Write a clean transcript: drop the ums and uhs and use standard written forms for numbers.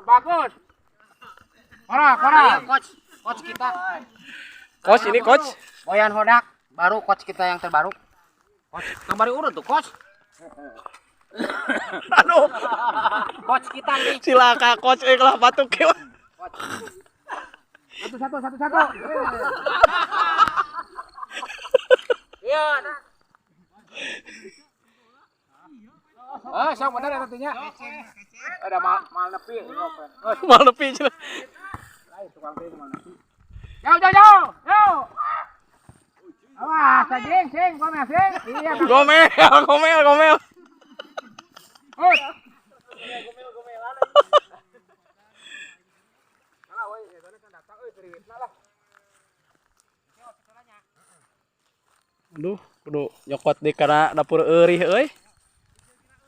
bagus. Kora. Coach kita. Coach ini coach. Boyan Hodak, baru coach kita yang terbaru. Coach, kembali urut tuh coach. Aduh. Coach kita nih. Silaka coach kelah batuk ya. Satu. Iya. Sok bener ya tentunya. Ada mal nepi. Mal nepi cenah. Lain tukang teh mal nepi. Jauh. Awas, sing, komel sing. Iya. Gomel. Hoi. Aduh, kudu nyokot di kana dapur eurih euy.